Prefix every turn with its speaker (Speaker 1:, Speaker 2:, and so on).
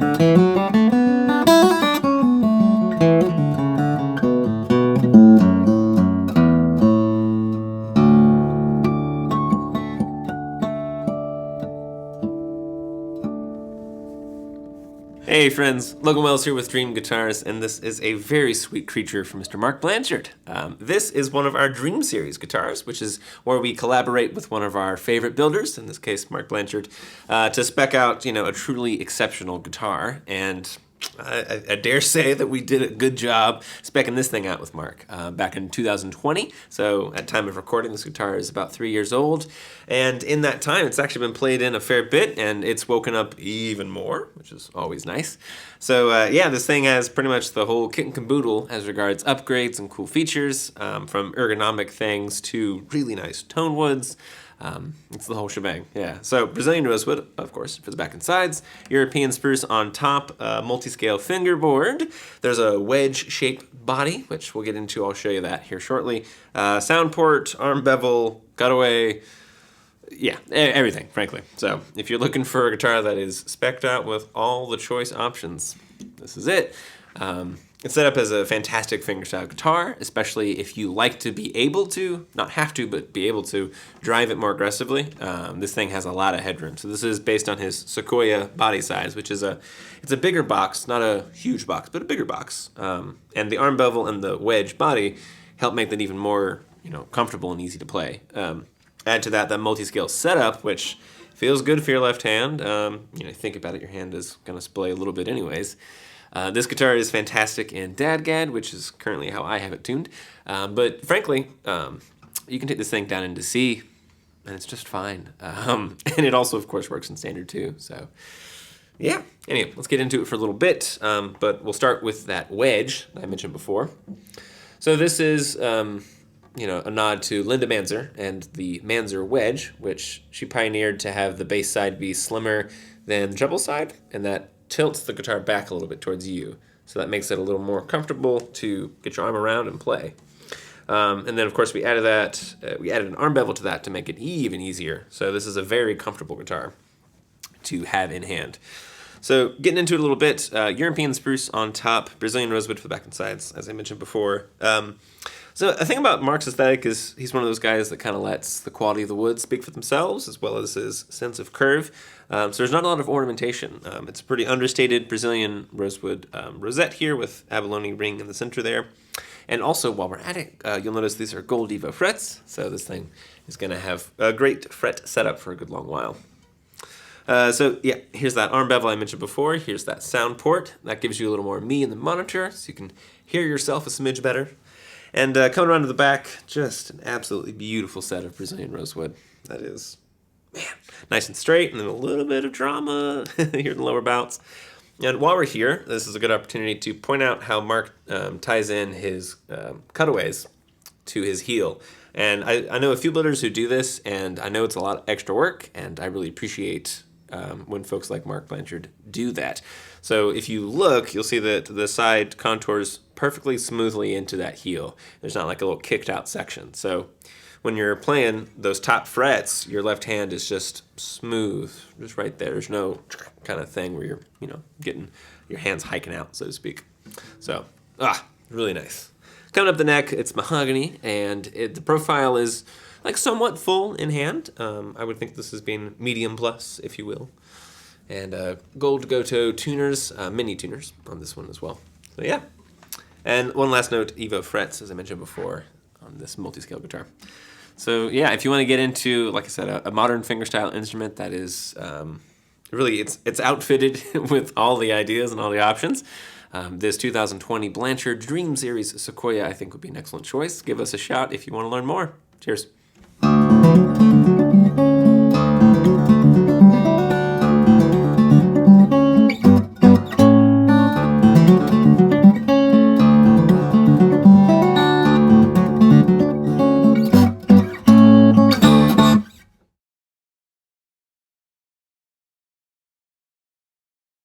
Speaker 1: Hey friends, Logan Wells here with Dream Guitars, and this is a very sweet creature from Mr. Mark Blanchard. This is one of our Dream Series guitars, which is where we collaborate with one of our favorite builders, in this case Mark Blanchard, to spec out, a truly exceptional guitar. And I dare say that we did a good job speccing this thing out with Mark back in 2020. So at time of recording, this guitar is about 3 years old. And in that time, it's actually been played in a fair bit, and it's woken up even more, which is always nice. So yeah, this thing has pretty much the whole kit and caboodle as regards upgrades and cool features, from ergonomic things to really nice tone woods. It's the whole shebang, yeah. So Brazilian Rosewood, of course, for the back and sides. European Spruce on top, multiscale fingerboard. There's a wedge-shaped body, which we'll get into. I'll show you that here shortly. Sound port, arm bevel, cutaway. Yeah, everything, frankly. So if you're looking for a guitar that is spec'd out with all the choice options, this is it. It's set up as a fantastic fingerstyle guitar, especially if you like to be able to, not have to, but be able to drive it more aggressively. This thing has a lot of headroom. So this is based on his Sequoia body size, which is it's a bigger box, not a huge box, but a bigger box. And the arm bevel and the wedge body help make that even more, comfortable and easy to play. Add to that multiscale setup, which feels good for your left hand. Think about it, your hand is going to splay a little bit anyways. This guitar is fantastic in DADGAD, which is currently how I have it tuned. But frankly, you can take this thing down into C, and it's just fine. And it also, of course, works in standard too. So yeah, anyway, let's get into it for a little bit. But we'll start with that wedge that I mentioned before. So this is a nod to Linda Manzer and the Manzer wedge, which she pioneered to have the bass side be slimmer than the treble side, and that tilts the guitar back a little bit towards you. So that makes it a little more comfortable to get your arm around and play. And then, of course, we added an arm bevel to that to make it even easier. So this is a very comfortable guitar to have in hand. So getting into it a little bit, European Spruce on top, Brazilian Rosewood for the back and sides, as I mentioned before. So the thing about Mark's aesthetic is he's one of those guys that kind of lets the quality of the wood speak for themselves, as well as his sense of curve. So there's not a lot of ornamentation. It's a pretty understated Brazilian rosewood rosette here with abalone ring in the center there. And also, while we're at it, you'll notice these are gold Evo frets. So this thing is going to have a great fret setup for a good long while. So yeah, here's that arm bevel I mentioned before. Here's that sound port. That gives you a little more me in the monitor, so you can hear yourself a smidge better. And coming around to the back, just an absolutely beautiful set of Brazilian Rosewood. That is, man, nice and straight, and then a little bit of drama here in the lower bouts. And while we're here, this is a good opportunity to point out how Mark ties in his cutaways to his heel. And I know a few builders who do this, and I know it's a lot of extra work, and I really appreciate when folks like Mark Blanchard do that. So if you look, you'll see that the side contours perfectly smoothly into that heel. There's not like a little kicked out section. So when you're playing those top frets, your left hand is just smooth, just right there. There's no kind of thing where you're, getting your hands hiking out, so to speak. So, really nice. Coming up the neck, it's mahogany, and the profile is like somewhat full in hand. I would think this has been medium plus, if you will. And gold Goto tuners, mini tuners on this one as well. So yeah. And one last note, Evo frets, as I mentioned before, on this multiscale guitar. So yeah, if you want to get into, like I said, a modern fingerstyle instrument that is really, it's outfitted with all the ideas and all the options, this 2020 Blanchard Dream Series Sequoia, I think, would be an excellent choice. Give us a shout if you want to learn more. Cheers.